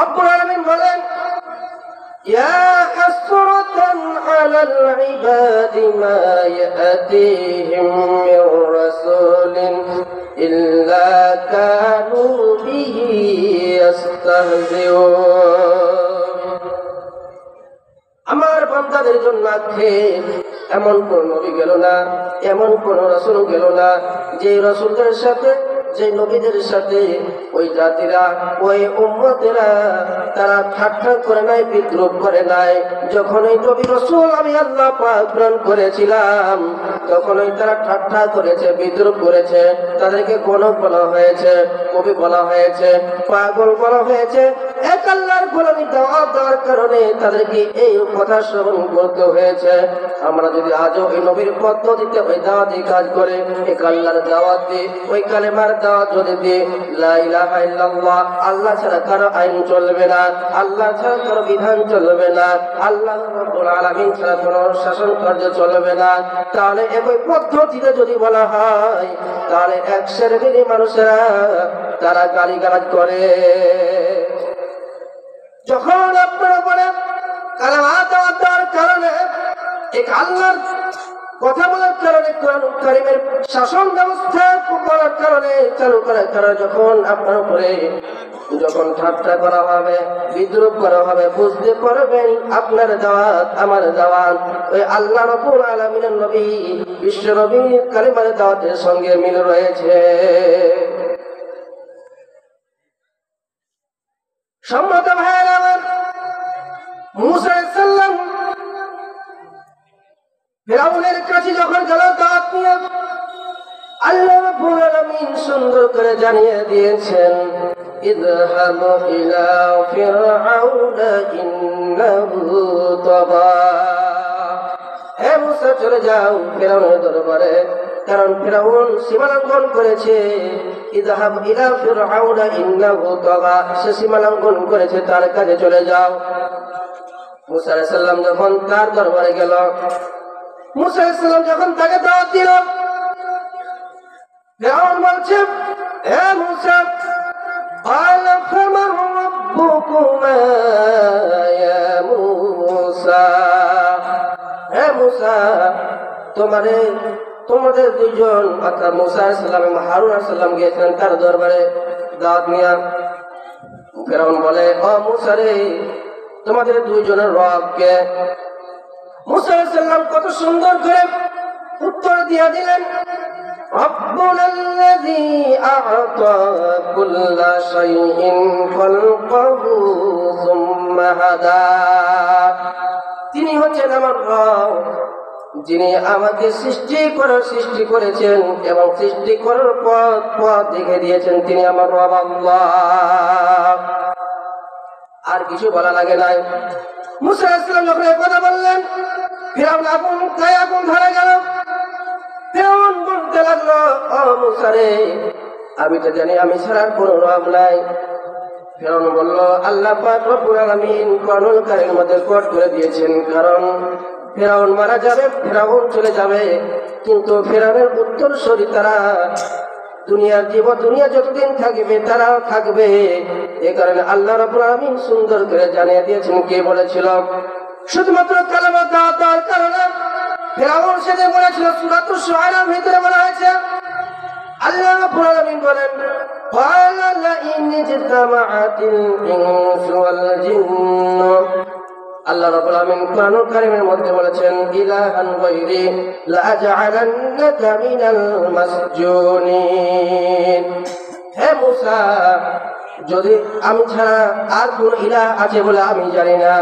রব্বুল আলামিন বলেন, ইয়া হাসরাতান আলাল ইবাদি মা ইয়াতিহিম মির রাসূলিন ইল্লা কানু বিহি ইস্তাহজিউন। আমার বান্দাদের জন্য আক্ষেপ, এমন কোন নবী গেল না, এমন কোন রাসূল গেল না যে রাসূলদের সাথে, যে নবীদের সাথে ওই জাতিরা, ওই উম্মতেরা তারা ঠাট্টা করে নাই, বিদ্রুপ করে নাই। যখন এই নবী রাসূল আমি আল্লাহ পাক প্রেরণ করেছিলাম, তখনই তারা ঠাট্টা করেছে, বিদ্রুপ করেছে। তাদেরকে গণক বলা হয়েছে, কবি বলা হয়েছে, পাগল বলা হয়েছে। এক আল্লাহর গোলামি দাওয়াত দেওয়ার কারণে তাদেরকে এই কথা শ্রবণ করতে হয়েছে। আমরা যদি আজও এই নবীর পদ্ধতিতে ওই দাওয়াতি কাজ করে, এক আল্লাহর দাওয়াত দিই, ওই কালেমার দাওয়াত যদি দিই, লা ইলাহা ইল্লাল্লাহ, আল্লাহ ছাড়া কারো আইন চলবে না, আল্লাহ ছাড়া কারো বিধান চলবে না, আল্লাহ রাব্বুল আলামিন ছাড়া কোনো শাসন কার্য চলবে না, তাহলে একই পদ্ধতিতে যদি বলা হয়, তাহলে এক শ্রেণীর মানুষেরা তারা গালিগালাজ করে। যখন আপনারা বলেন কালেমা দেওয়ার কারণে, এক আল্লাহর কথা বলার কারণে, কোরআন কারীমের শাসন ব্যবস্থা করার কারণে, চালু করার কারণে যখন আপনার উপরে যখন ঠাট্টা করা হবে, বিদ্রুপ করা হবে, বুঝতে পারবেন আপনার দাওয়াত আমার দাওয়াত ওই আল্লাহ রাব্বুল আলামিনের নবী, বিশ্ব নবী কালিমার দাওয়াতের সঙ্গে মিল রয়েছে। সম্মত ভাইয়েরা আমার, মুসা আলাইহিস সালাম ফিরআউনের কাছে যখন গেল দাওয়াত নিয়ে, আল্লাহ রাব্বুল আলামিন সুন্দর করে জানিয়ে দিয়েছেন, ইযহাবু ইলা ফিরআউনা ইন্নাহু তাগা। হে মুসা, চলে যাও ফিরআউনের দরবারে, কারণ ফিরআউন সীমালঙ্ঘন করেছে। ইযহাব ইলা ফিরআউনা ইন্নাহু তাগা, সে সীমালঙ্ঘন করেছে, তার কাছে চলে যাও। মুসা আলাইহিস সালাম যখন তার দরবারে গেল, মুসা আলাইহিস সালাম যখন তাকে দাওয়াত দিল, ফিরআউন বলছে, হে মুসা, قال فمن ربكما يا موسى, হে মুসা, তোমাদের দুইজন, অর্থাৎ মুসা আলাইহিস সালাম এবং হারুন আলাইহিস সালাম গিয়েছিলেন তার দরবারে দাওয়াত নিয়ে। ফিরআউন বলে, ও মুসা রে, তোমাদের দুইজনের রব কে? মুসা আলাইহিস সালাম কত সুন্দর করে উত্তর দিয়ে দিলেন, ربنا الذي أعطى كل شيء خلقه ثم هدى, তিনি হচ্ছেন আমার রব, যিনি আমাকে সৃষ্টি করেছেন এবং সৃষ্টি করার পথ দেখে দিয়েছেন, তিনি আমার রব আল্লাহ। আর কিছু বলা লাগে নাই। মুসা আলাইহিস সালাম যখন এই কথা বললেন, ফিরআউন আগুন ধরে গেল। ফিরআউন বলতে লাগলো, ও মুসা রে, আমি তো জানি আমি ছাড়া কোনো রব নাই। ফিরআউন বলল, আল্লাহ পাক রব্বুল আলামিন কোরআনুল কারীমের মধ্যে কোট করে দিয়েছেন, কারণ ফিরআউন মারা যাবে, ফিরআউন চলে যাবে, কিন্তু ফিরআউনের উত্তরসূরি তারা দুনিয়া যতদিন থাকবে তারাও থাকবে। এই কারণে আল্লাহ রাব্বুল আলামিন সুন্দর করে জানিয়ে দিয়েছেন। কে বলেছিল? শুধুমাত্র কালেমা দেওয়ার কারণে ফিরআউন সেদিন বলেছিল, সূরাতুশ শুআরার ভিতরে বলা হয়েছে, আল্লাহ রাব্বুল আলামিন বলেন, ক্বালা লাইন ইজতামাআতিল ইনসু ওয়াল জিন্নু, আল্লাহ রাব্বুল আলামিন কোরআনুল কারীমের মধ্যে বলেছেন, ইলাহান গায়রি লা আজআলান্নাকা মিনাল মাসজুনিন। হে মুসা, যদি আমি ছাড়া আর কোন ইলাহ আছে বলে আমি জানি না,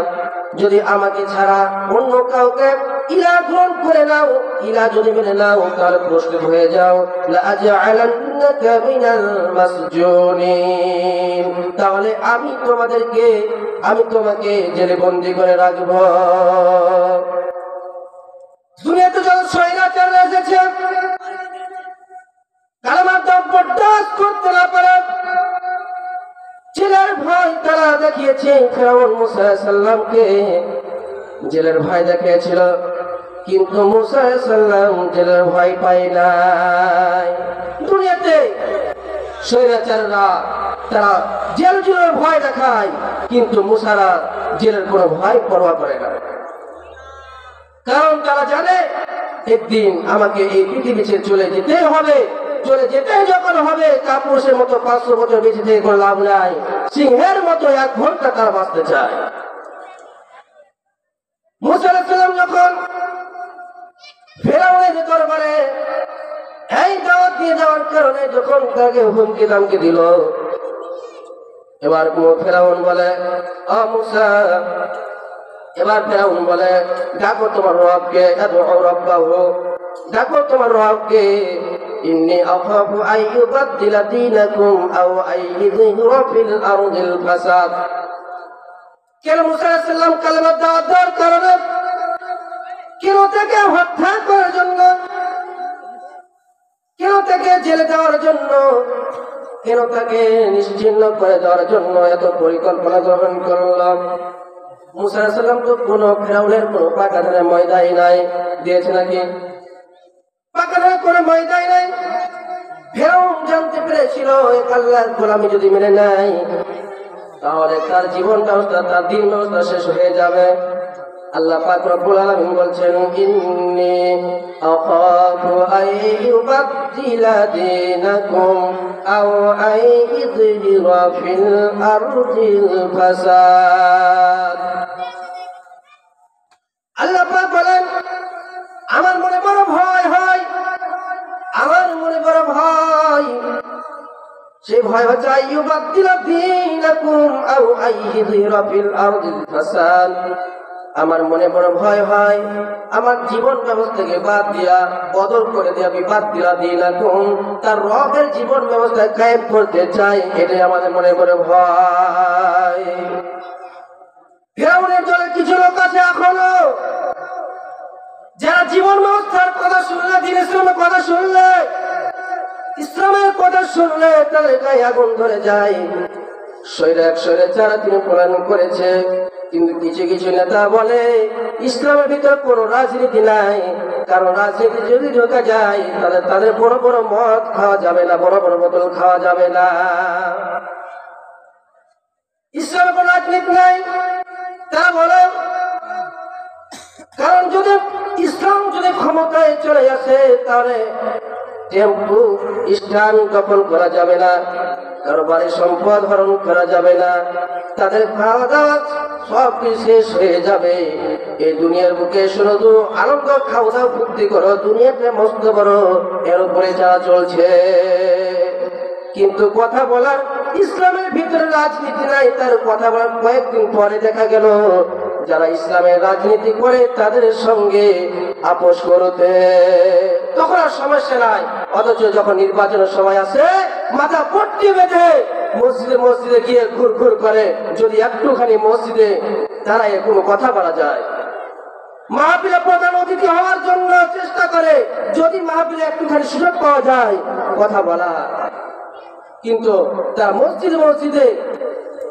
যদি আমাকে ছাড়া অন্য কাউকে ইলাহ গ্রহণ করে নাও, ইলাহ যদি মেনে নাও, তাহলে প্রস্তুত হয়ে যাও, লা আজআলান্নাকা মিনাল মাসজুনিন, তাহলে আমি তোমাকে জেলে বন্দী করে রাখবো। দুনিয়াতে যত স্বৈরাচার এসেছে, কালেমার দাম বরদাস্ত করতে না পারে, জেলের ভয় তারা দেখিয়েছে। ফিরআউন মুসা আলাইহিস সালামকে জেলের ভয় দেখিয়েছিল, কিন্তু মুসা আলাইহিস সালাম জেলের ভয় পায় নাই। দুনিয়াতে স্বৈরাচাররা তারা জেল জুলের ভয় দেখায়, কিন্তু মুসারা জেলের কোনো ভয় পরোয়া করে না। কারণ তারা জানে একদিন আমাকে এই পৃথিবী ছেড়ে চলে যেতে হবে। চলে যেতে যখন হবে, কাপুরুষের মতো 500 বছর বেঁচে থেকে কোনো লাভ নাই, সিংহের মতো 1 ঘন্টা তারা বাঁচতে চায়। মুসা আলাইহিস সালাম যখন ফেরাউনের দরবারে এই দাওয়াত দিয়ে যাওয়ার কারণে যখন তাকে হুমকি দামকি দিল, এবার ফেরাউন বলে, ও মুসা, এবার ফেরাউন বলে, ডাকো তোমার রবকে, আদউ রাব্বাহু, ডাকো তোমার রবকে, ইন্নী আখাফু আইয়ুবাদদিলা দীনাকুম আও আইয়ুযহিরা ফিল আরদিল ফাসাদ। কেন মুসা আলাইহিস সালাম কালেমার দাওয়াত দেওয়ার কারণে, কেন তাকে হত্যা করার জন্য, কেন তাকে জেলে দেওয়ার জন্য, কেন তাকে নিশ্চিহ্ন করে দেওয়ার জন্য এত পরিকল্পনা গ্রহণ করলাম? মুসা আলাইহিস সালাম তো কোনো ফেরাউনের কোনো পাকাধারে ময়দাই নাই দিয়েছে নাকি? পাকাধারে কোনো ময়দাই নাই। ফেরাউন জানতে পেরেছিল এক আল্লাহর গোলামি যদি মেনে নেয় তাহলে তার জীবন ব্যবস্থা, তার দিন ব্যবস্থা শেষ হয়ে যাবে। আল্লাহ পাক রব্বুল আলামিন বলছেন, ইন্নী আখাফু আইয়ুবাদদিলা দীনাকুম আও আইয়ুযহিরা ফিল আরদিল ফাসাদ। আল্লাহ পাক বলেন, আমার মনে বড় ভয় হয়, আমার মনে বড় ভয়। সেই ভয় হচ্ছে আইয়ুবাদদিলা দীনাকুম আও আইয়ুযহিরা ফিল আরদিল ফাসাদ। আমার মনে বড় ভয় হয় আমার জীবন ব্যবস্থাকে বাদ দিয়া, বদল করে দিয়া, বিবাদ দিলা দীনাকুম, তার রবের জীবন ব্যবস্থা কায়েম করতে চাই, এটাই আমাদের মনে বড় ভয়। ফেরাউনের দলে কিছু লোক আছে এখনো যারা জীবন ব্যবস্থার কথা শুনলে, দ্বীন ইসলামের কথা শুনলে, ইসলামের কথা শুনলে তাদের গায়ে আগুন ধরে যায়। শরীরে যারা তিনি পলায়ন করেছে, কিন্তু কিছু কিছু নেতা বলে ইসলামের ভিতর কোনো রাজনীতি নাই, কারণ রাজনীতি যদি ঢোকা যায় তাহলে তাদের বড় বড় মদ খাওয়া যাবে না, বড় বড় বোতল খাওয়া যাবে না। ইসলামের কোনো রাজনীতি নাই তারা বলে, কারণ যদি ইসলাম যদি ক্ষমতায় চলে আসে তাহলে টেম্পু স্ট্যান্ড দখল করা যাবে না, কারো বাড়ির সম্পদ হরণ করা যাবে না, তাদের খাওয়া দাওয়া সব শেষ হয়ে যাবে। এই দুনিয়ার বুকে শুধু আনন্দ, খাওয়া দাওয়া, ফুর্তি করো, দুনিয়াতে মস্ত বড়, এর উপরে যারা চলছে। কিন্তু কথা বলার, ইসলামের ভিতরে রাজনীতি নাই, তার কথা বলার কয়েকদিন পরে দেখা গেল যারা ইসলামের রাজনীতি করে তাদের সঙ্গে আপোষ করতে, তখন আর সমস্যা নাই। অথচ যখন নির্বাচনের সময় আসে মাথা পট্টি বেঁধে মসজিদে মসজিদে গিয়ে ঘুর করে, যদি একটুখানি মসজিদে দাঁড়ায় কোনো কথা বলা যায়, মাহফিলে প্রধান অতিথি হওয়ার জন্য চেষ্টা করে, যদি মাহফিলে একটুখানি সুযোগ পাওয়া যায় কথা বলা, কিন্তু তারা মসজিদে মসজিদে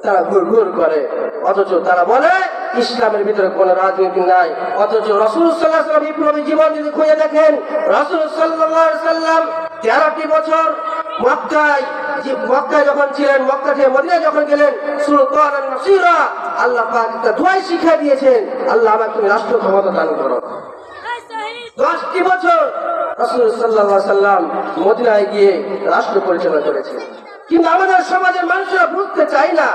তারা ঘুর করে। অথচ তারা বলে ইসলামের ভিতরে কোনো রাজনীতি নাই। অথচ রাসূল সাল্লাল্লাহু আলাইহি ওয়াসাল্লাম বিপ্লবী জীবন যদি খুঁজে দেখেন, রাসূল সাল্লাল্লাহু আলাইহি ওয়াসাল্লাম 13টি বছর মক্কায় যখন ছিলেন, মক্কা থেকে মদিনা যখন গেলেন, সুলতানান নাসিরা, আল্লাহ পাক একটা দোয়া শিখিয়ে দিয়েছেন, আল্লাহ আমাকে তুমি রাষ্ট্র ক্ষমতা দান করো। 10টি বছর রাসূল সাল্লাল্লাহু আলাইহি ওয়াসাল্লাম মদিনায় গিয়ে রাষ্ট্র পরিচালনা করেছেন। কিন্তু আমাদের সমাজের মানুষরা বুঝতে চায় না,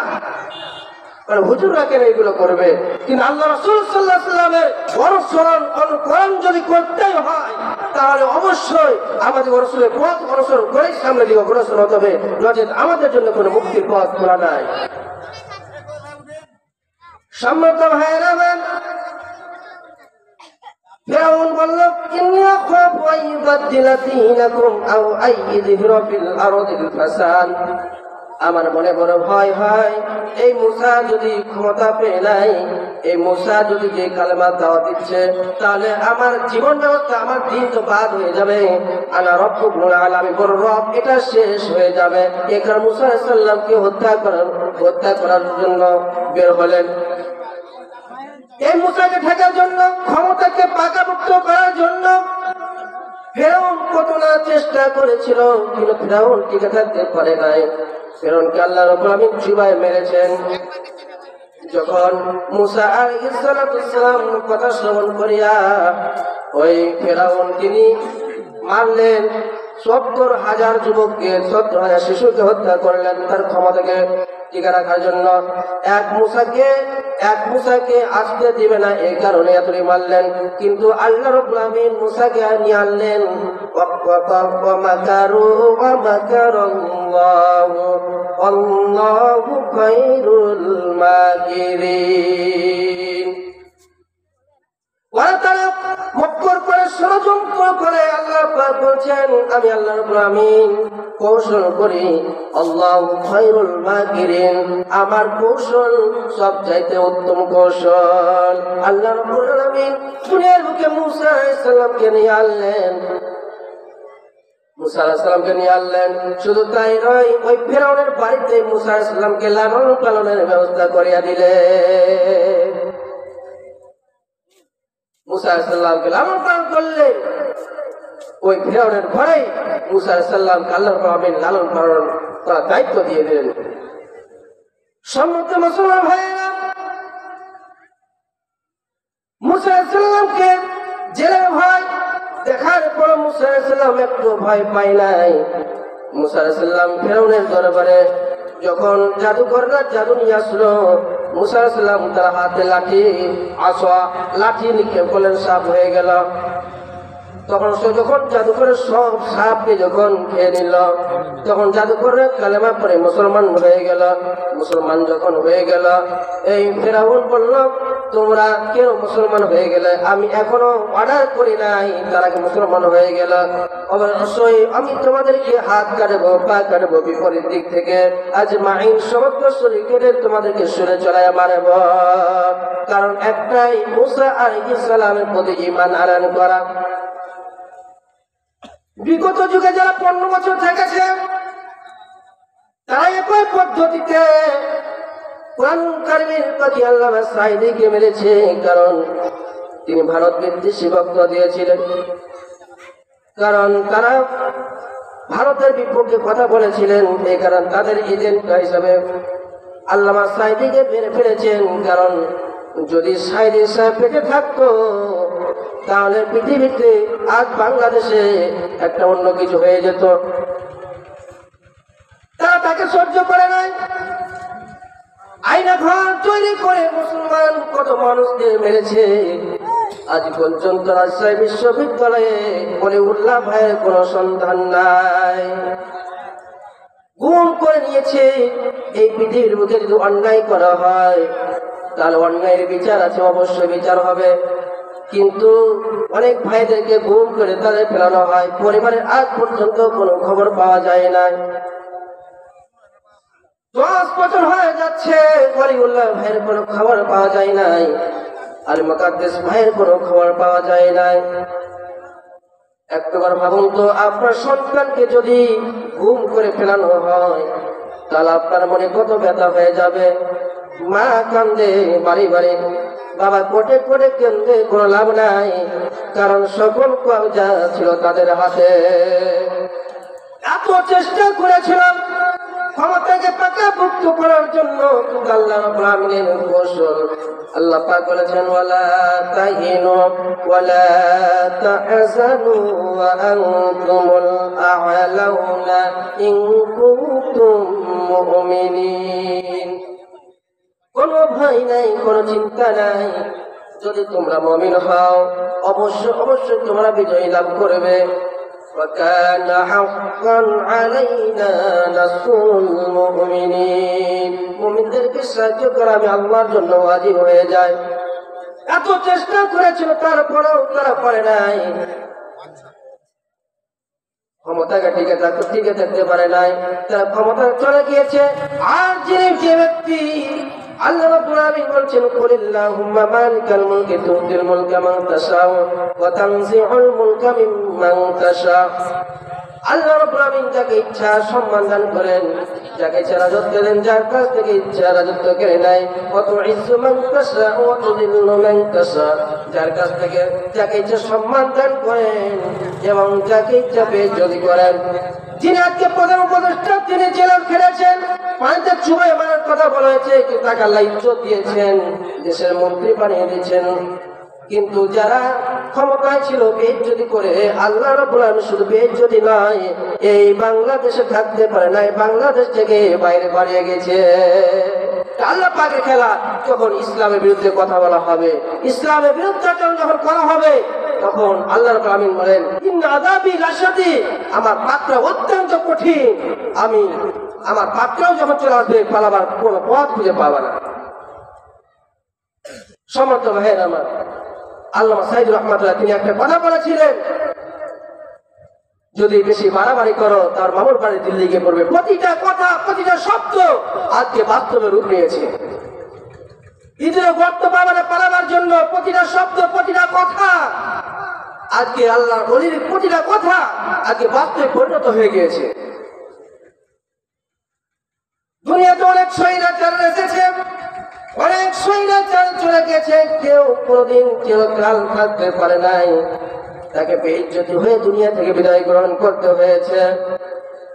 কারণ হুজুররা কেন এগুলো করবে। কিন্তু আল্লাহ রাসূল সাল্লাল্লাহু আলাইহি ওয়াসাল্লামের অনুসরণ অনুকরণ যদি করতেই হয় তাহলে অবশ্যই আমাদের রাসূলের পথ অনুসরণ করে সামনে দিকে অগ্রসর হতে হবে, নচেত আমাদের জন্য কোনো মুক্তির পথ খোলা নাই। সম্মানিত ভাইয়েরা, ফিরআউন বলল, ইন্নী আখাফু আইয়ুবাদদিলা দীনাকুম আও আইয়ুযহিরা ফিল আরদিল ফাসাদ। আমার মনে বড় ভয় হয় এই মুসা যদি ক্ষমতা পেয়ে নাই, এই মুসা যদি যে কালেমা দাওয়াত দিচ্ছে তাহলে আমার জীবন ব্যবস্থা, আমার দিন তো বাদ হয়ে যাবে। আনা রব্বুল আলামিন, বড় রব, এটা শেষ হয়ে যাবে। এই কারণে মুসা আলাইহিস সালামকে হত্যা করার জন্য বের হলেন। এই মুসাকে ঠেকার জন্য, ক্ষমতাকে পাকাপোক্ত করার জন্য ফেরাউন কত না চেষ্টা করেছিল, কিন্তু ফেরাউন টিকে থাকতে পারে নাই। ফিরআউনকে আল্লাহ রাব্বুল আলামিন চিবায় মেরেছেন। যখন মুসা আলাইহিস সালাম কথা শ্রবণ করিয়া ওই ফিরআউন তিনি মারলেন ৭০,০০০ যুবককে, ৭০,০০০ শিশুকে হত্যা করলেন তার ক্ষমতাকে টিকে রাখার জন্য। এক মুসাকে আসতে দিবে না, এই কারণে এতই মারলেন। কিন্তু আল্লাহ রাব্বুল আলামিন মুসাকে নিয়ে আনলেন। আল্লাহু খায়রুল মাকিরিন। ওরা তারা মক্কর করে ষড়যন্ত্র করে আল্লাহ পাক বলছেন আমি আল্লাহ রাব্বুল আলামিন কৌশল করি, আল্লাহু খায়রুল মাকিরিন, আমার কৌশল সবচাইতে উত্তম কৌশল। আল্লাহ রাব্বুল আলামিন দুনিয়ার বুকে মুসা আলাইহিস সালামকে নিয়ে আনলেন। মুসা আলাইহিস সালামকে নিয়ে আনলেন। শুধু তাই নয়, ওই ফিরআউনের বাড়িতে মুসা আলাইহিস সালামকে লালন পালনের ব্যবস্থা করিয়া দিলেন। মুসা আলাইহিস সালামকে লালন পালন করলেন। ওই ফিরআউনের ঘরে মুসা আলাইহিস সালামকে আল্লাহ রাব্বুল আলামিন লালন পালন করার দায়িত্ব দিয়ে দিলেন। সম্মানিত মুসলমান ভাইয়েরা, মুসা আলাইহিস সালামকে জেলের ভয় দেখার পর মুসা আলাইহিস সালাম একটু ভয় পায় নাই। মুসা আলাইহিস সালাম ফিরআউনের দরবারে যখন জাদুকররা জাদু নিয়ে আসলো, মুসা আলাইহিস সালাম তার হাতে লাঠি নিক্ষেপ করলেন, সাপ হয়ে গেল। তখন সে যখন জাদুকরের সব সাপকে যখন খেয়ে নিল, তখন জাদুকরের কালেমা পড়ে মুসলমান হয়ে গেল। মুসলমান যখন হয়ে গেল, এই ফিরআউন বলল তোমরা কেন মুসলমান হয়ে গেলে? আমি এখনো অর্ডার করি নাই, তারা কি মুসলমান হয়ে গেল? অবশ্যই আমি তোমাদেরকে হাত কাটবো, পা কাটবো বিপরীত দিক থেকে, আজ মাইন সমস্ত শরীর কেটে তোমাদেরকে সরে চলায় মারব। কারণ একটাই, মুসা আলাইহিস সালামের প্রতি ঈমান আনয়ন করা। বিগত যুগে যারা 15 বছর থেকেছে তারা একই পদ্ধতিতে কোরআন কারীমের প্রতি আল্লামা সাঈদীকে মেরেছে। কারণ তিনি ভারত বিদ্বেষী বক্তব্য দিয়েছিলেন, কারণ তারা ভারতের বিপক্ষে কথা বলেছিলেন, এই কারণ তাদের এজেন্ট হিসাবে আল্লামা সাঈদীকে মেরে ফেলেছেন। কারণ যদি সাঈদী সাহেব বেঁচে থাকতো তাহলে পৃথিবীতে আজ বাংলাদেশে একটা অন্য কিছু হয়ে যেত। তারা তাকে সহ্য করে নাই। আয়না ঘর তৈরি করে মুসলমান কত মানুষকে মেরেছে। আজ পর্যন্ত রাজশাহী বিশ্ববিদ্যালয়ে ওলিউল্লাহ ভাইয়ের কোনো সন্ধান নাই। গুম করে নিয়েছে। এই পৃথিবীর বুকে যদি অন্যায় করা হয় তাহলে অন্যায়ের বিচার আছে, অবশ্যই বিচার হবে। কিন্তু অনেক ভাইদেরকে গুম করে তাদের ফেলানো হয়, পরিবারের আজ পর্যন্ত কোনো খবর পাওয়া যায় না। 10 বছর হয়ে যাচ্ছে ওলিউল্লাহ ভাইয়ের কোনো খবর পাওয়া যায় নাই, আর মুকাদ্দেস ভাইয়ের কোনো খবর পাওয়া যায় নাই। একবার ভাবুন তো, আপনার সন্তানকে যদি গুম করে ফেলানো হয় তাহলে আপনার মনে কত ব্যথা হয়ে যাবে। মা কান্দে বাড়ি বাড়ি, বাবা কোটে কোটে কেন্দ্রে কোনো লাভ নাই, কারণ সকল কবজা ছিল তাদের হাতে। এত চেষ্টা করেছিলাম ক্ষমতাকে পাকাপোক্ত করার জন্য, কিন্তু আল্লাহ রাব্বুল আলামিনের কৌশল। আল্লাহ পাক বলেছেন ওয়ালা তাহিনু ওয়ালা তাহজানু ওয়া আনতুমুল আ'লাউনা ইন কুনতুম মুমিনিন। কোনো ভয় নাই, কোনো চিন্তা নাই, যদি তোমরা মুমিন হও অবশ্যই তোমরা বিজয় লাভ করবে। وَكَانَ حَقًّا عَلَيْنَا نَصْرُ الْمُؤْمِنِينَ। মুমিনদেরকে সাহায্য করা আমি আল্লাহর জন্য ওয়াজিব হয়ে যায়। এত চেষ্টা করেছিল তারপরেও তারা পারে নাই, ক্ষমতাকে টিকে থাকতে পারে নাই, তারা ক্ষমতা চলে গিয়েছে। আর যে ব্যক্তি আল্লাহ রাব্বুল আলামিন বলছেন কুলিল্লাহুম্মা মালিকাল মুলকি তুতিল মুলকা মান তাশাউ ওয়া তানজিউল মুলকা মিম্মান তাশা। আল্লাহ রাব্বুল আলামিন যাকে ইচ্ছা সম্মান দান করেন, যাকে ইচ্ছা রাজত্ব দেন, যার কাছ থেকে ইচ্ছা রাজত্ব কেড়ে নেয়। ওয়া তুইজ্জু মান তাশা ওয়া তুযিল্লু মান তাশা, যার কাছ থেকে যাকে ইচ্ছা সম্মান দান করেন এবং যাকে ইচ্ছা বেইজ্জতি করেন। যিনি আজকে প্রধান উপদেষ্টা, তিনি জেলার খেলেছেন, পানিতে চুবাই মারার কথা বলা হয়েছে, কিন্তু তাকে আল্লাহ ইজ্জত দিয়েছেন, দেশের মন্ত্রী বানিয়ে দিয়েছেন। কিন্তু যারা ক্ষমতায় ছিল বেইজ্জতি করে, আল্লাহ রাব্বুল আলামিন শুধু বেইজ্জতি নয়, এই বাংলাদেশে থাকতে পারে না, বাংলাদেশ থেকে বাইরে পালিয়ে গেছে। আল্লাহ পাকের খেলা। যখন ইসলামের বিরুদ্ধে কথা বলা হবে, ইসলামের বিরুদ্ধাচরণ যখন করা হবে, তখন আল্লাহ রাব্বুল আলামিন বলেন, ইন্না আযাবি লাশাদীদ, আমার পাকড়াও অত্যন্ত কঠিন, আমি আমার পাকড়াও যখন চলে আসবে, পালাবার কোনো পথ খুঁজে পাবা না। সমর্থ ভাইয়ের আমার, আল্লামা সাইদুর রহমাতুল্লাহ তিনি একটা কথা বলেছিলেন, যদি বেশি বাড়াবাড়ি করো তার মামুর বাড়ি দিল্লি গিয়ে পড়বে। প্রতিটা কথা, প্রতিটা শব্দ আজকে বাস্তবে রূপ নিয়েছে। ইঁদুরে গর্ত পালাবার জন্য প্রতিটা শব্দ, প্রতিটা কথা আজকে আল্লাহর ওলির প্রতিটা কথা আজকে বাস্তবে পরিণত হয়ে গিয়েছে। দুনিয়াতে অনেক স্বৈরাচার এসেছে, অনেক স্বৈরাচার চলে গেছে, কেউ কোনদিন কেউ কাল থাকতে পারে নাই, তাকে বেইজ্জতি হয়ে দুনিয়া থেকে বিদায় গ্রহণ করতে হয়েছে।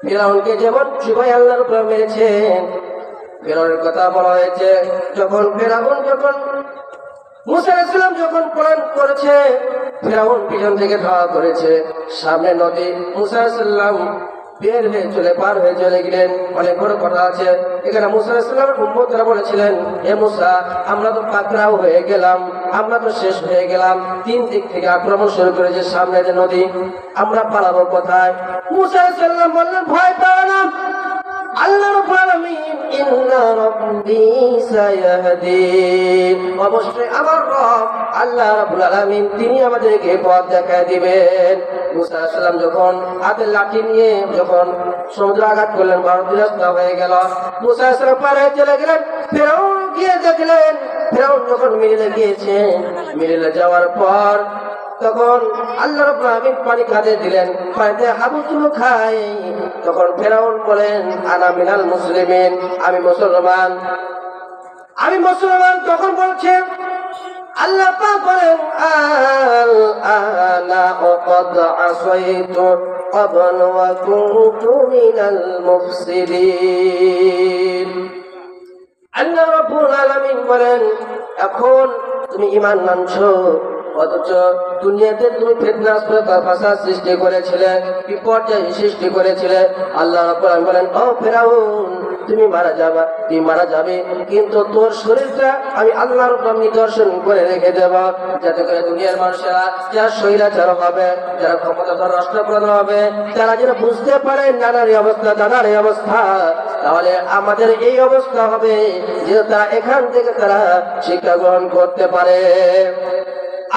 ফিরআউনকে যেমন চুবাই আল্লাহর উপর মেরেছেন, ফিরআউনের কথা বলা হয়েছে, যখন ফিরআউন যখন মুসা আলাইহিস সালাম যখন পলায়ন করেছে, ফিরআউন পিছন থেকে ধাওয়া করেছে, সামনে নদী, মুসা আলাইহিস সালাম বের হয়ে পার হয়ে চলে গেলেন। অনেক বড় কথা আছে এখানে। মুসা আলাইহিস সালামের উম্মতরা বলেছিলেন, হে মুসা, আমরা তো পাকড়াও হয়ে গেলাম, আমরা তো শেষ হয়ে গেলাম, তিন দিক থেকে আক্রমণ শুরু করেছে, সামনে যে নদী, আমরা পালাবো কোথায়? মুসা আলাইহিস সালাম বললেন, ভয় পাও না, আল্লাহ রাব্বুল আলামিন, ইন্না রাব্বি সায়াহদিন, অবশ্যই আমার রব আল্লাহ রাব্বুল আলামিন তিনি আমাদেরকে পথ দেখায় দিবেন। মুসা আলাইহিস সালাম যখন হাতে লাঠি নিয়ে যখন সমুদ্র আঘাত করলেন, বারুদিরাস্তা হয়ে গেল, মুসা আলাইহিস সালাম পার হয়ে চলে গেলেন। ফিরআউন গিয়ে দেখলেন, ফিরআউন যখন মিলে গিয়েছে, মিলে যাওয়ার পর তখন আল্লাহ রাব্বুল আলামিন পানি কাঁধে দিলেন, পানিতে হাবুডুবু খায়। তখন ফিরআউন বলেন, আনা মিনাল মুসলিমিন, আমি মুসলমান, আমি মুসলমান। তখন বলছে আল্লাহ পাক বলেন, আল আনা ক্বাদ আসাইতু ক্বাবলু ওয়া কুনতু মিনাল মুফসিদিন। আল্লাহ রাব্বুল আলামিন বলেন, এখন তুমি ঈমান আনছো, অথচ দুনিয়াতে তুমি ফিতনা ফাসাদ সৃষ্টি করেছিলে, বিপর্যয় সৃষ্টি করেছিলে। আল্লাহ রাব্বুল আলামিন বলেন, ও ফিরআউন, তুমি মারা যাবে, কিন্তু তোর শরীরটা আমি আল্লাহর উপর নিদর্শন করে রেখে দেব, যাতে করে দুনিয়ার মানুষেরা যারা স্বৈরাচার হবে, যারা ক্ষমতাধর রাষ্ট্রপ্রধান হবে, তারা যেন বুঝতে পারে নানারই অবস্থা, দাদারই অবস্থা, তাহলে আমাদের এই অবস্থা হবে যে তারা এখান থেকে তারা শিক্ষা গ্রহণ করতে পারে।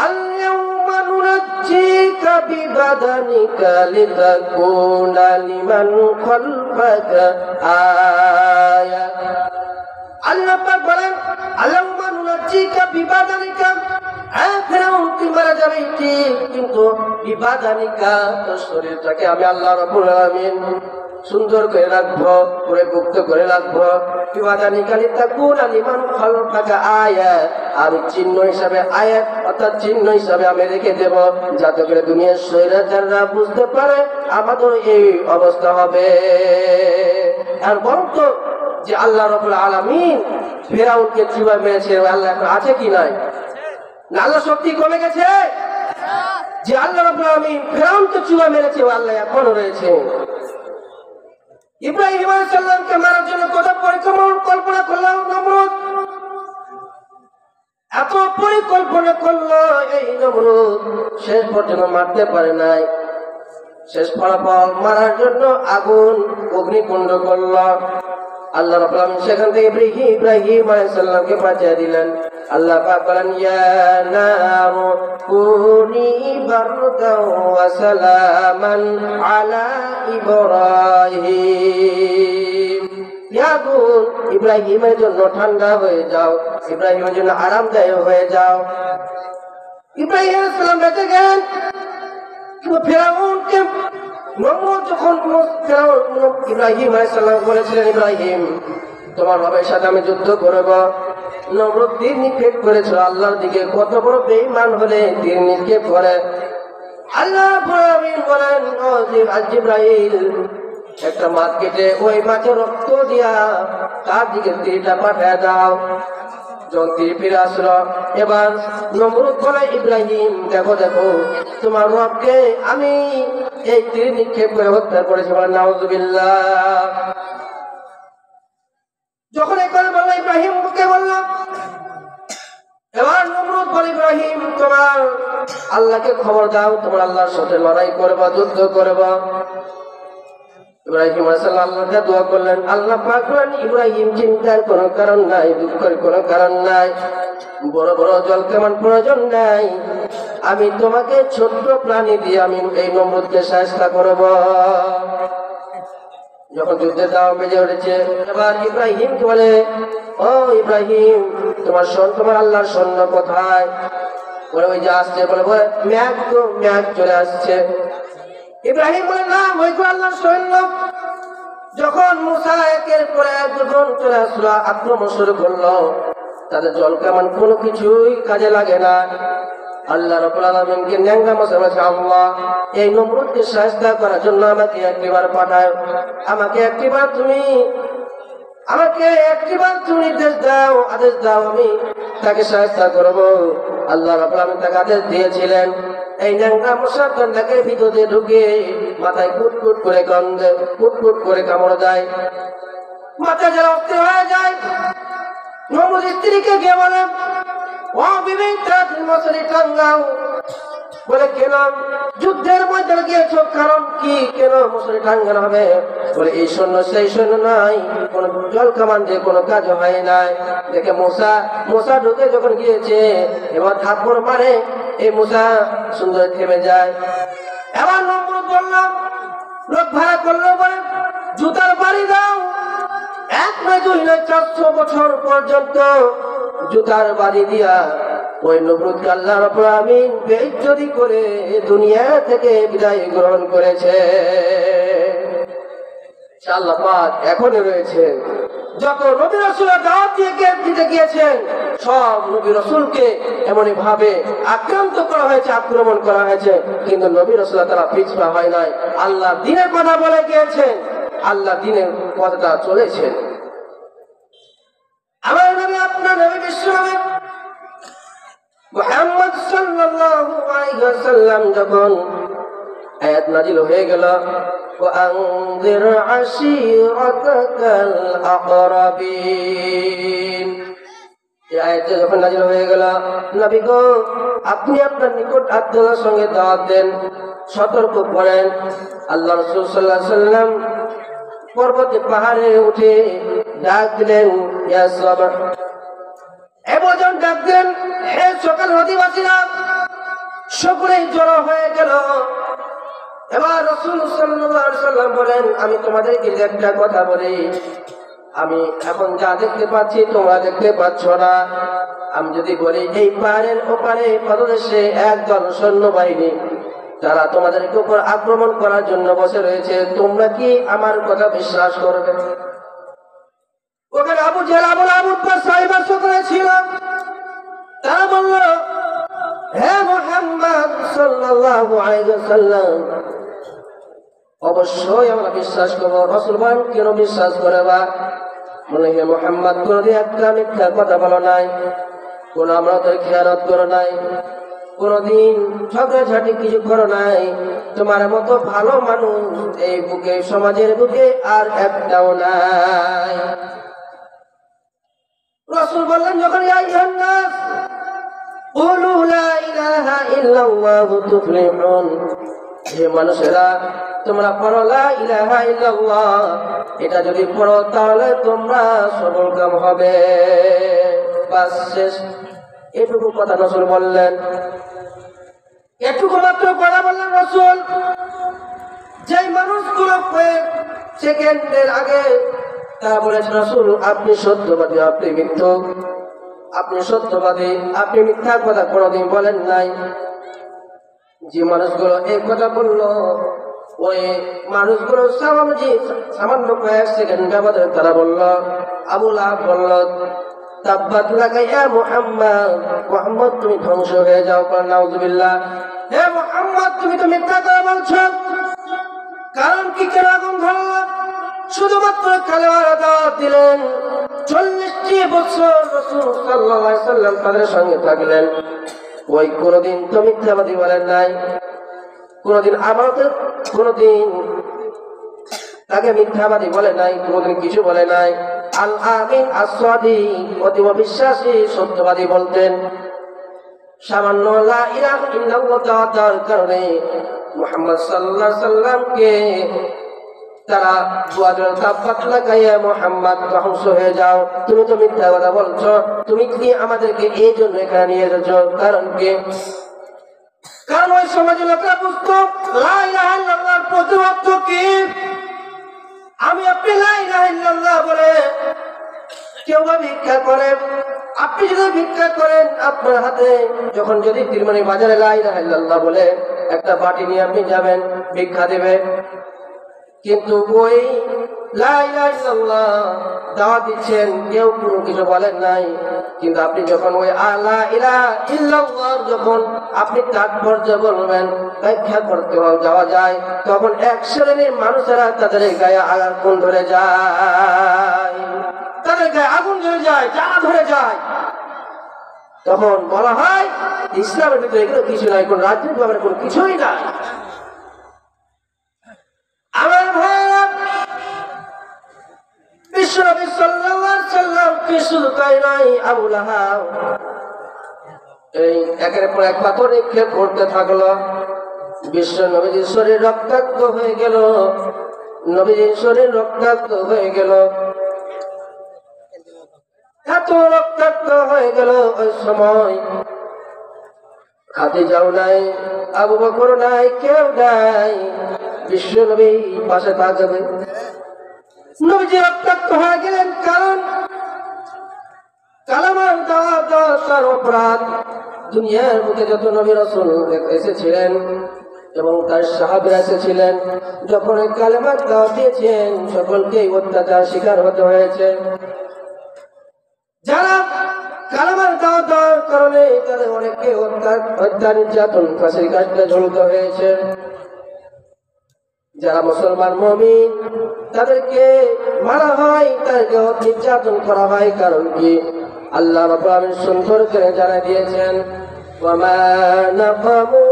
আল-ইয়াওমা নুনাজ্জিকা বিবাদানিকা লিতাকুনা লিমান খালফাকা আয়া। আল্লাহ পাক বলেন, আল-ইয়াওমা নুনাজ্জিকা বিবাদানিকা, ফিরআউন তুই মারা যাবে ঠিক, কিন্তু বিবাদানিকা, তোর শরীরটাকে আমি আল্লাহ রাব্বুল আলামিন সুন্দর করে রাখবো, করে মুক্ত করে রাখবো। আমি চিহ্ন হিসাবে, আয়াত অর্থাৎ চিহ্ন হিসাবে আমি রেখে দেব, যাতে করে দুনিয়ার স্বৈরাচাররা বুঝতে পারে আমাদের এই অবস্থা হবে। আর বরং তো যে আল্লাহ রাব্বুল আলামিন ফিরআউনকে চুবা মেরেছে, আল্লাহ এখন আছে কি নাই? না আল্লাহ শক্তি কমে গেছে? যে আল্লাহ রাব্বুল আলামিন ফিরআউনকে চুবা মেরেছে, আল্লাহ এখনো রয়েছে। ইব্রাহিম আলাইহিস সালামকে মারার জন্য কত পরিকল্পনা করলো নমরুদ, এত পরিকল্পনা করলো এই নমরুদ, শেষ পর্যন্ত মারতে পারে নাই। শেষ ফলাফল মারার জন্য আগুন অগ্নিকুণ্ড করলো। আল্লাহ রাব্বুল আলামিন সেখান থেকে ইব্রাহিম আলাইহিস সালামকে বাঁচিয়ে দিলেন। আল্লাহ পাক বলেন, ইয়া নারু কুনি বারদান ওয়া সালামান আলা ইব্রাহিম, ইয়া আগুন ইব্রাহিমের জন্য ঠান্ডা হয়ে যাও, ইব্রাহিমের জন্য আরামদায়ক হয়ে যাও। ইব্রাহিম আলাইহিস সালাম বেঁচে গেলেন। কিন্তু ফিরআউনকে নমরুদ যখন ইব্রাহিম আলাইহিস সালাম বলেছিলেন, ইব্রাহিম তোমার রবের সাথে আমি যুদ্ধ করব, নমরুদ তীর নিক্ষেপ করেছিল আল্লাহর দিকে। কত বড় বেঈমান হলে তীর নিক্ষেপ করে। আল্লাহ রাব্বুল আলামিন বলেন, ও জিবরাইল, একটা মাছ কেটে ওই মাছের রক্ত দিয়া তার দিকে তীরটা পাঠিয়ে দাও। যখন তীর ফিরে আসলো, এবার নমরুদ বলে, ইব্রাহিম দেখো দেখো তোমার রবকে আমি এই তীর নিক্ষেপ করে হত্যা করেছি। বলে নাউযুবিল্লাহ। যখন এই কথা বললো ইব্রাহিম মুখে বললাম, এবার নমরুদ বলে, ইব্রাহিম তোমার আল্লাহকে খবর দাও, তোমার আল্লাহর সাথে লড়াই করবা, যুদ্ধ করবা। ইব্রাহিম আলাইহিস সালাম আল্লাহকে দোয়া করলেন। আল্লাহ পাক বলেন, ইব্রাহিম চিন্তার কোনো কারণ নাই, দুঃখের কোনো কারণ নাই, বড় বড় জল কেমন প্রয়োজন নাই, আমি তোমাকে ছোট্ট প্রাণী দিয়ে আমি এই নমরুদকে সাহায্য করব। যখন যুদ্ধের দাও বেজে উঠেছে, এবার ইব্রাহিম বলে, ও ইব্রাহিম তোমার আল্লাহর সৈন্য কোথায়? বলে ওই যে আসছে। বলে মেঘ চলে আসছে। ইব্রাহিম বলে, না ওই আল্লাহর সৈন্য। যখন মুসা একের পর এক যখন চলে আসলো, আক্রমণ শুরু করলো, তাদের জল কামান কোনো কিছুই কাজে লাগে না। আল্লাহ রাব্বুল আলামিনকে ন্যাংরা মশা বলেছে, আল্লাহ এই নমরুদকে সাহায্য করার জন্য আমাকে একটিবার পাঠাও, আমাকে একটিবার তুমি নির্দেশ দাও, আদেশ দাও, আমি তাকে সাহায্য করব। আল্লাহ রাব্বুল আলামিন তাকে আদেশ দিয়েছিলেন, এই ন্যাংরা মশার দণ্ডাকে ভিতরে ঢুকে মাথায় কুটকুট করে গন্ধে কুটকুট করে কামড় দেয়, মাথা যারা অস্থির হয়ে যায়। নমরুদ স্ত্রীকে গিয়ে বলে, ও বিবি তাড়াতাড়ি মশারি টাঙ্গাও। বলে কেন? যুদ্ধের ময়দানে গিয়েছো, কারণ কি? কেন মশারি টাঙ্গানো হবে? বলে এই সৈন্য সেই সৈন্য নাই, কোন জল কামান দিয়ে কোনো কাজ হয় নাই। দেখে মশা ঢুকে যখন গিয়েছে, এবার থাপ্পড় মারে, এই মশা সুন্দর থেমে যায়। এবার নমরুদ বললাম, লোক ভাড়া করলো, বলে জুতার বাড়ি দাও, 1 নয় 2 নয় 400 বছর পর্যন্ত জুতার বাড়ি দিয়া ওই নমরুদকে আল্লাহ রাব্বুল আলামিন বেইজ্জতি করে দুনিয়া থেকে বিদায় গ্রহণ করেছে। আল্লাহ পাক এখনো রয়েছে। যত নবী রাসূলের দাওয়াত দিতে গিয়েছেন, সব নবী রাসূলকে এমনই ভাবে আক্রান্ত করা হয়েছে, আক্রমণ করা হয়েছে, কিন্তু নবী রাসূলরা তারা পিছপা হয় নাই। আল্লাহ দ্বীনের কথা বলে গিয়েছেন, আল্লাহ দ্বীনের পথটা চলেছেন। আমার নবী, আপনার নবী, বিশ্বনবী মুহাম্মদ সাল্লাল্লাহু আলাইহি ওয়াসাল্লাম যখন আয়াত নাযিল হয়ে গেল, وأنذر عشيرتك الأقربين, এই আয়াতটা যখন নাযিল হয়ে গেল, নবী গো আপনি আপনার নিকট আত্মীয়দের সঙ্গে দাওয়াত দেন, সতর্ক করেন। আল্লাহ রাসূল সাল্লাল্লাহু আলাইহি ওয়াসাল্লাম পর্বতে পাহাড়ে উঠে ডাক দিলেন, ইয়া সাবাহ, এবজন ডাক দেন, হে সকাল অধিবাসীরা। সকলেই জড়ো হয়ে গেল। এবার রাসূল সাল্লাল্লাহু আলাইহি ওয়াসাল্লাম বলেন, আমি তোমাদেরকে একটা কথা বলি, আমি এখন যা দেখতে পাচ্ছি তোমরা দেখতে পাচ্ছ না। আমি যদি বলি এই পাহাড়ের ওপারে পাদদেশে একদল সৈন্যবাহিনী যারা তোমাদেরকে উপর আক্রমণ করার জন্য বসে রয়েছে, তোমরা কি আমার কথা বিশ্বাস করবে? ওখানে আবু জেহেল, আবুল আবুদ সাহিবা সকলে ছিল। তারা বলল, হে মুহাম্মদ সাল্লাল্লাহু আলাইহি ওয়াসাল্লাম, অবশ্যই আমরা বিশ্বাস করবো। রাসূল বলেন, কেন বিশ্বাস করবা? বলে, হে মুহাম্মদ কোনদিন একটা মিথ্যা কথা বলো নাই, কোন আমরা তোর খেয়ানত করো নাই, কোনদিন ঝগড়াঝাটি কিছু করো নাই, তোমার মতো ভালো মানুষ এই বুকে, সমাজের বুকে আর একটাও নাই। রাসূল বললেন, যখন ইয়া আইয়ুহান নাস কুলু লা ইলাহা ইল্লাল্লাহু তুফলিহুন, হে মানুষেরা তোমরা পড়ো লা ইলাহা ইল্লাল্লাহ, এটা যদি পড়ো তাহলে তোমরা সফলকাম হবে। বাস শেষ। এটুকু কথা রাসূল বললেন, এটুকু মাত্র কথা বললেন রাসূল। যেই মানুষগুলো কয়েক সেকেন্ডের আগে তারা বলেছে, রাসূল আপনি সত্যবাদী, আপনি মিথ্যুক, আপনি সত্যবাদী, আপনি মিথ্যা কথা কোনোদিন বলেন নাই। যে মানুষগুলো এই কথা বললো, ওই মানুষগুলো সামান্য কয়েক সেকেন্ড ব্যবধানে তারা বলল, আবু লাহাব বলল, তাব্বাত লাকা ইয়া মুহাম্মদ, মুহাম্মদ তুমি ধ্বংস হয়ে যাও। নাউযুবিল্লাহ, হে মুহাম্মদ তুমি তো মিথ্যা কথা বলছো। কারণ কি? কেন আগুন ধরল? শুধুমাত্র কালেমার দাওয়াত দিলেন। 40টি বছর রাসূল সাল্লাল্লাহু আলাইহি সাল্লাম তাদের সঙ্গে থাকলেন। ওই কোনদিন তো মিথ্যাবাদী বলেন নাই, কোনদিন আমাদের কোনদিন তাকে মিথ্যাবাদী বলে নাই, কোনদিন কিছু বলে নাই। আল আমিন as-সাদিক, অতীব বিশ্বাসী সত্যবাদী বলতেন। সামান্য লা ইলাহা ইল্লাল্লাহ দেওয়ার কারণে মুহাম্মদ সাল্লাল্লাহু আলাইহি সাল্লামকে তারা দুয়ারের তাব্বাত লাগাইয়া, মুহাম্মদ ধ্বংস হয়ে যাও, তুমি তো মিথ্যা কথা বলছো, তুমি কি আমাদেরকে এই জন্য এখানে নিয়ে এসেছো? কারণ কি? কারণ ওই সমাজের লোকরা বুঝতো লা ইলাহা ইল্লাল্লাহর প্রতিবাদ কি। আমি আপনি লা ইলাহা ইল্লাল্লাহ বলে কেউ বা ভিক্ষা করে, আপনি যদি ভিক্ষা করেন আপনার হাতে যখন যদি তিরমানি বাজারে লা ইলাহা ইল্লাল্লাহ বলে একটা বাটি নিয়ে আপনি যাবেন, ভিক্ষা দেবে। কিন্তু ওই লা ইলাহা ইল্লাল্লাহ দাওয়াত দিচ্ছেন, কেউ কোনো কিছু বলেন নাই, কিন্তু আপনি যখন ওই লা ইলাহা ইল্লাল্লাহ যখন আপনি তাৎপর্য বলবেন, ব্যাখ্যা করতে যাওয়া যায়, তখন এক শ্রেণীর মানুষেরা তাদের গায়ে আগুন ধরে যায়, তাদের গায়ে আগুন ধরে যায়, জ্বালা ধরে যায়। তখন বলা হয় ইসলামের ভিতরে এগুলো কিছু নাই, কোন রাজনীতি ব্যাপারে কোনো কিছুই নাই। আমার ভাইরা, বিশ্বনবী সাল্লাল্লাহু আলাইহি সাল্লাম কি শুধু তাই নয়, আবু লাহাব এই একের পর এক পাথর নিক্ষেপ করতে থাকলো। বিশ্বনবীর শরীর রক্তাক্ত হয়ে গেল, নবীর শরীর রক্তাক্ত হয়ে গেল, এত রক্তাক্ত হয়ে গেল। ওই সময় খাদিজাও নাই, আবু বকর নাই, কেউ নাই, বিশ্বনবী পাশে থাকবে। নবীজি রক্তাক্ত হয়ে গেলেন, কারণ কালেমার দাওয়াত তার অপরাধ। দুনিয়ার বুকে যত নবী রাসূল এসেছিলেন এবং তার সাহাবীরা এসেছিলেন, যখন কালেমার দাওয়াত দিয়েছেন সকলকেই অত্যাচার শিকার হতে হয়েছে। যারা কালেমার দাওয়াত দেওয়ার কারণে তাদের অনেককে হত্যা নির্যাতন ফাঁসির কাঠে ঝুলতে হয়েছে। যারা মুসলমান মুমিন তাদেরকে মারা হয়, তাদেরকে নির্যাতন করা হয়। কারণ কি? আল্লাহ রাব্বুল আলামিন সুন্দর করে জানাই দিয়েছেন, ওয়া মা নাকামু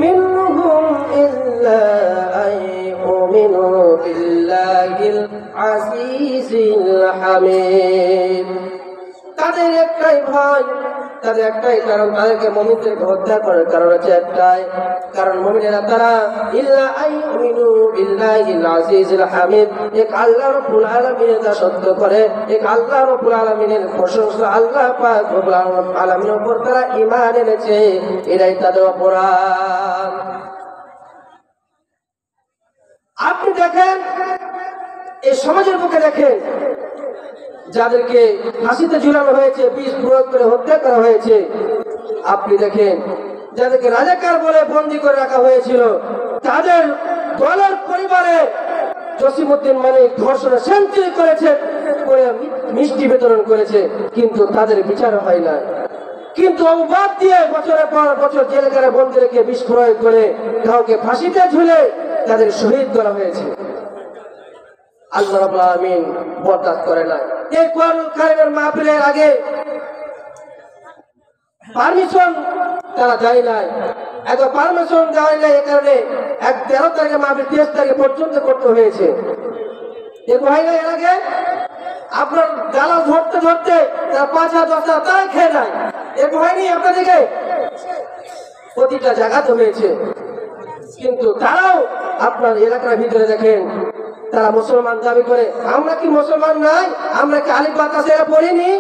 মিনহুম ইল্লা আন ইউমিনু বিল্লাহিল আজিজিল হামিদ। তাদের একটাই ভয়, তাদের একটাই কারণ, তাদেরকে মুমিনদেরকে হত্যা করার কারণ হচ্ছে একটাই, কারণ মুমিনেরা তারা ইল্লা আইয়ুমিনু বিল্লাহিল আজিজিল হামিদ, এক আল্লাহ রাব্বুল আলামিনের দাসত্ব করে, এক আল্লাহ রাব্বুল আলামিনের প্রশংসা আল্লাহ পাক রাব্বুল আলামিনের উপর তারা ঈমান এনেছে, এটাই তাদের অপরাধ। আপনি দেখেন এই সমাজের বুকে দেখেন যাদেরকে ফাঁসিতে ঝুলানো হয়েছে, বিষ প্রয়োগ করে হত্যা করা হয়েছে। আপনি দেখেন যাদেরকে রাজাকার বলে বন্দী করে রাখা হয়েছিল, তাদের দলের পরিবারে জসিমউদ্দিন মানিক ধর্ষণে সেঞ্চুরি করেছে, করে মিষ্টি বিতরণ করেছে, কিন্তু তাদের বিচার হয় না। কিন্তু অপবাদ দিয়ে বছরের পর বছর জেলখানায় বন্দী রেখে বিষ প্রয়োগ করে কাউকে ফাঁসিতে ঝুলে তাদের শহীদ করা হয়েছে। আল্লাহ রাব্বুল আলামিন বরদাস্ত করে নাই। এই কোরআনুল কারীমের মাহফিলের আগে পারমিশন তারা দেয় নাই, এত পারমিশন দেওয়া নাই, এই কারণে 13 তারিখে মাহফিল 30 তারিখ পর্যন্ত করতে হয়েছে। এর ভাই এর আগে আপনার জ্বালা ধরতে ধরতে তারা 5,000-10,000 তারাই খেয়ে নেয়। এর ভয় নেই আপনাদেরকে, প্রতিটা জায়গাতে হয়েছে। কিন্তু তারাও আপনার এলাকার ভিতরে দেখেন তারা মুসলমান দাবি করে। আমরা কি মুসলমান নাই? আমরা কি আলিফ বা তাসেরা পড়িনি?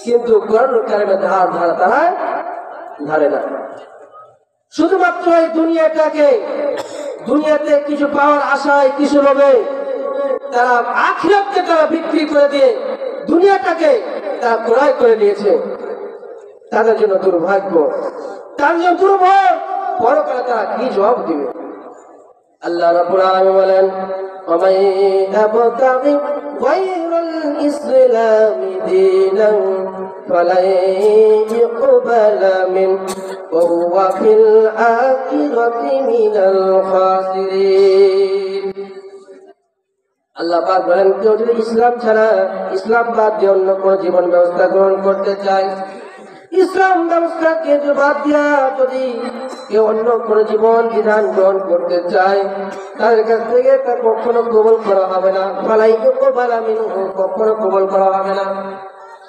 কিন্তু কোরআনুল কারীমের ধার তারা ধারে না। শুধুমাত্র এই দুনিয়াটাকে, দুনিয়াতে কিছু পাওয়ার আশায়, কিছু লোভে তারা আখিরাতকে তারা বিক্রি করে দিয়ে দুনিয়াটাকে তারা ক্রয় করে নিয়েছে। তাদের জন্য দুর্ভাগ্য, তার জন্য দুর্ভোগ। পরকালে তারা কি জবাব দিবে? আল্লাহ রাব্বুল আলামিন বলেন, ومن يبتغي غير الإسلام دينا فلن يقبل منه وهو في الآخرة من الخاسرين। আল্লাহ পাক বলেন, কেউ যদি ইসলাম ছাড়া, ইসলাম বাদ দিয়ে অন্য কোন জীবন ব্যবস্থা গ্রহণ করতে চায়, ইসলাম ব্যবস্থাকে বাদ দিয়া যদি কেউ অন্য কোন জীবন বিধান গ্রহণ করতে চায়, তাদের কাছ থেকে তা কখনো কবুল করা হবে না। ফালাই ইউকবালা মিনহু, কখনো কবুল করা হবে না।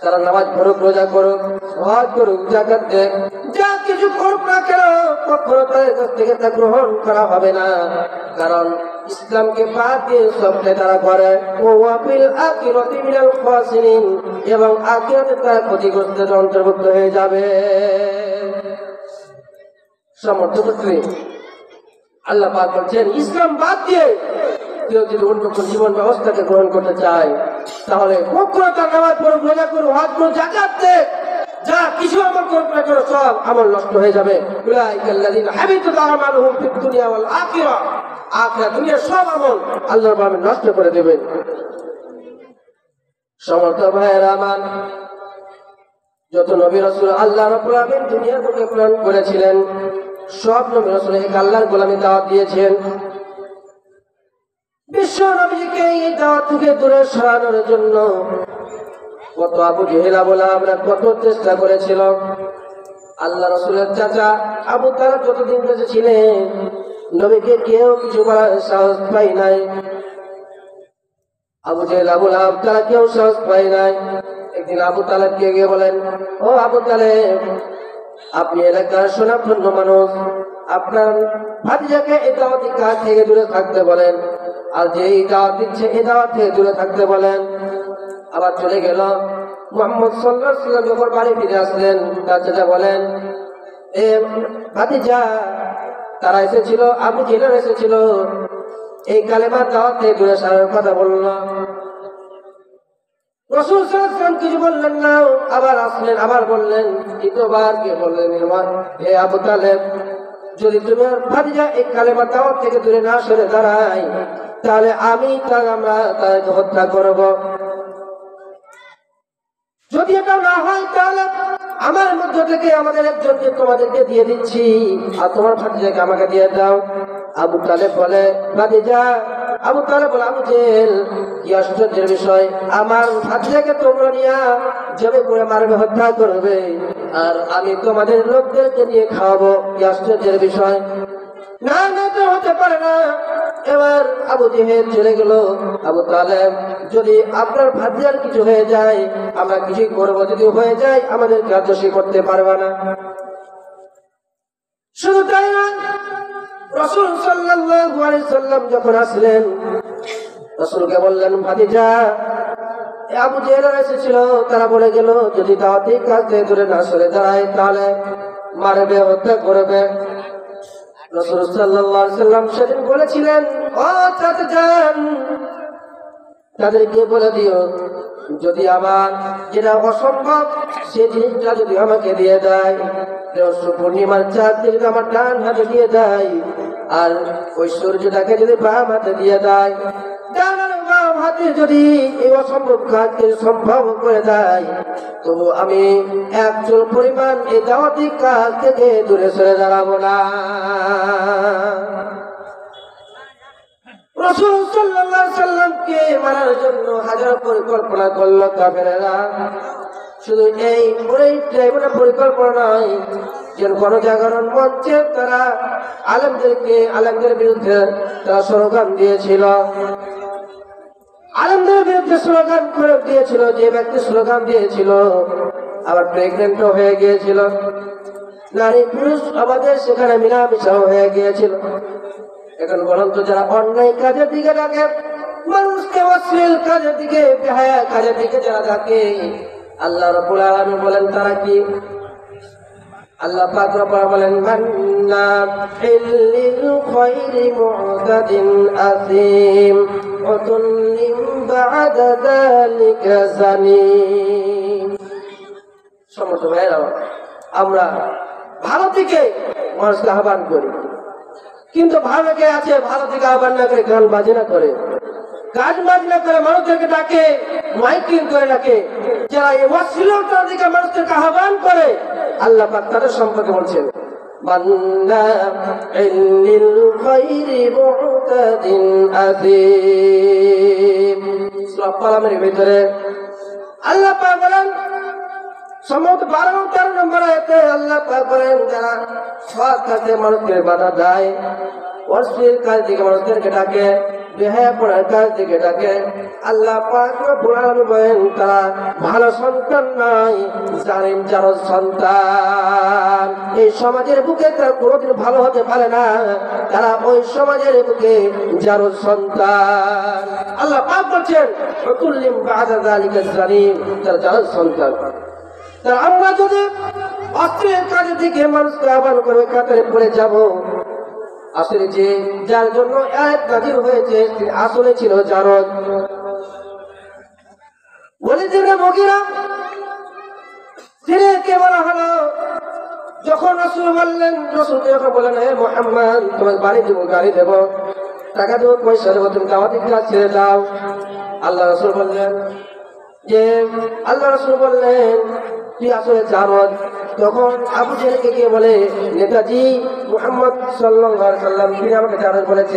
তারা নামাজ পড়ুক, রোজা করুক, হজ করুক, যাকাত দেয়, যা কিছু করুক না কেন, কখনো তাদের কাছ থেকে তা গ্রহণ করা হবে না। কারণ ইসলামকে বাদ দিয়ে সবটাই তারা করে। ওয়া ফিল আখিরাতি মিনাল খাসিরিন, এবং আখিরাতে তারা ক্ষতিগ্রস্তের অন্তর্ভুক্ত হয়ে যাবে। সমর্থকত্রী আল্লাহ পাক বলছেন, ইসলাম বাদ দিয়ে কেউ যদি অন্য কোন জীবন ব্যবস্থাকে গ্রহণ করতে চায়, তাহলে কখনো তার নামাজ পড়ুক, রোজা করুক, হজ করুক, যাকাত দেয়, যা কিছু আমল করুক না কেন, সব আমল নষ্ট হয়ে যাবে। উলাইকাল্লাযীনা হাবিতাত আমালুহুম ফিদ দুনিয়া ওয়াল আখিরাহ, আখিরাত দুনিয়া সব আমল আল্লাহর নামে নষ্ট করে দেবেন। সমর্থ ভাইয়েরা আমার, যত নবী রাসূল আল্লাহ রাব্বুল আলামিন দুনিয়ার বুকে প্রেরণ করেছিলেন, সব নবী রাসূল এক আল্লাহর গোলামি দাওয়াত দিয়েছেন। বিশ্ব নবীকে এই দাওয়াত থেকে দূরে সরানোর জন্য কত আবু জেহেল, আবু লাহাবরা কত চেষ্টা করেছিল। আল্লাহ রাসূলের চাচা আবু তালেব যতদিন বেঁচে ছিলেন, নবীকে কেউ কিছু বলার সাহস পায় নাই। আবু জেহেল, আবু লাহাব তারা কেউ সাহস পায় নাই। একদিন আবু তালেবকে গিয়ে বলেন, ও আবু তালেব, আপনি এলাকার সুনামধন্য মানুষ, আপনার ভাতিজাকে এই দাওয়াতি কাজ থেকে দূরে থাকতে বলেন, আর যে এই দাওয়াত দিচ্ছে এই দাওয়াত থেকে দূরে থাকতে বলেন। আবার চলে গেল। মুহাম্মদ সাল্লাল্লাহু আলাইহি ওয়াসাল্লাম যখন বাড়ি ফিরে আসলেন, তার চাচা বলেন, এ ভাতিজা, তারা এসেছিল, আবু জেহেল এসেছিল, এই কালেমার দাওয়াত থেকে দূরে সরার কথা বলল। রাসূল সাল্লাল্লাহু আলাইহি ওয়াসাল্লাম কিছু বললেন না, আবার আসলেন, আবার বললেন, দ্বিতীয়বার কে বললেন, হে আবু তালেব, যদি তুমি ভাতিজা এই কালেমার দাওয়াত থেকে দূরে না সরে দাঁড়ায়, তাহলে আমি আমরা তাকে হত্যা করব। যদি এটা না হয়, তাহলে আমার মধ্য থেকে আমাদের একজনকে তোমাদেরকে দিয়ে দিচ্ছি, আর তোমার ভাতিজাকে আমাকে দিয়ে দাও। আবু তালেব বলে, ভাতিজা, আবু তালেব বলে, আবু জেহেল, কি আশ্চর্যের বিষয়, আমার ভাতিজাকে তোমরা নিয়ে যাবে করে মারবে, হত্যা করবে, আর আমি তোমাদের লোকদেরকে নিয়ে খাওয়াবো, কি আশ্চর্যের বিষয়। না না, তো হতে পারে না। এবার আবু জেহেল চলে গেল। আবু তালেব, যদি আপনার ভাতিজার কিছু হয়ে যায়, আমরা কিছুই করবো, যদি হয়ে যায় আমাদেরকে আর দোষী করতে পারবে না। শুধু তাই না, রাসূল সাল্লাল্লাহু আলাইহি সাল্লাম যখন আসলেন, রাসূলকে বললেন, ভাতিজা, আবু জেহেল এসেছিল, তারা বলে গেল যদি দাওয়াতি কাজ থেকে দূরে না সরে দাঁড়ায়, তাহলে মারবে, হত্যা করবে। রাসূল সাল্লাল্লাহু আলাইহি সাল্লাম সেদিন বলেছিলেন, ও চাচা যান, তাদেরকে বলে দিও, যদি আমার যেটা অসম্ভব সে জিনিসটা যদি আমাকে দিয়ে দেয়, পূর্ণিমার চাঁদ যদি আমার ডান হাতে দিয়ে দেয়, আর ওই সূর্যটাকে যদি বাম হাতে দিয়ে দেয়, ডান আর বাম হাতে যদি এই অসম্ভব কাজকে সম্ভব করে দেয়, তবু আমি একজন পরিমাণ এই দাওয়াতি কাজ থেকে দূরে সরে দাঁড়াবো না। রাসূল সাল্লাল্লাহু আলাইহি সাল্লামকে মারার জন্য হাজার পরিকল্পনা করলো কাফেরেরা। শুধু এই পরিকল্পনা নয়, যেন গণজাগরণ মঞ্চে তারা আলেমদের বিরুদ্ধে তারা স্লোগান দিয়েছিল, আলেমদের বিরুদ্ধে স্লোগান করে দিয়েছিল। যে ব্যক্তি স্লোগান দিয়েছিল আবার প্রেগনেন্টও হয়ে গিয়েছিল, নারী পুরুষ আমাদের সেখানে মিলামিশাও হয়ে গিয়েছিল। এখন বলুন তো, যারা অন্যায় কাজের দিকে ডাকে, মানুষকে অশ্লীল কাজের দিকে, বেহায়া কাজের দিকে যারা ডাকে, আল্লাহ রাব্বুল আলামিন বলেন তারা কি? আল্লাহ পাক রব্বুল বলেন, মান্নাফিল লিল খায়রি মু'তাদিন আসীম উতুল্লিম বা'দা যালিকা জানিম। সমস্ত ভাইরা, আমরা ভালো দিকে মানুষকে আহ্বান করি, কিন্তু ভালো কে আছে ভালো দিকে আহ্বান না করে গান বাজনা করে, গান বাজনা করে মানুষদেরকে ডাকে, মাইকিং করে ডাকে, যারা এই অশ্লীলতার দিকে মানুষদেরকে আহ্বান করে, আল্লাহ পাক তাদের সম্পর্কে বলছেন, মান্না'ইল লিল খায়রি মু'তাদিন আযীম। সূরা কালামের ভিতরে আল্লাহ পাক বলেন, সম্ভবত 12 এবং 13 নম্বর আয়াতে আল্লাহ পাক বলেন, যারা সৎ কাজে মানুষকে বাধা দেয়, অশ্লীল কাজ থেকে মানুষদেরকে ডাকে, বেহায়াপনার কাজ থেকে ডাকে, আল্লাহ পাক রব্বুল আলামিন বলেন তারা ভালো সন্তান নয়, জালিম জারজ সন্তান। এই সমাজের বুকে তারা কোনোদিন ভালো হতে পারে না, তারা ওই সমাজের বুকে জারজ সন্তান। আল্লাহ পাক বলছেন কুল্লিম বা'দা যালিকা জালিম, তারা জারজ সন্তান। তারা আমরা যদি অশ্লীল কাজের দিকে মানুষকে আহ্বান করবে, কাতারে পড়ে যাব। আসলে যে যার জন্য আয়াত নাযিল হয়েছে তিনি আসলে ছিল জারদ। ওয়ালিদ ইবনে মুগীরা তিনিকে বলা হলো, যখন রাসূল বললেন, রাসূলকে যখন বললেন হে মুহাম্মদ তোমার বাড়ি দেব, গাড়ি দেব, টাকা দেব, পয়সা দেব, তুমি দাওয়াতি কাজ ছেড়ে দাও। আল্লাহ রাসূল বললেন তুই আসলে জারদ। তখন আবু জেহেলকে গিয়ে বলে, নেতাজি মুহাম্মদ সাল্লাল্লাহু আলাইহি ওয়াসাল্লাম তিনি আমাকে জারদ বলেছে।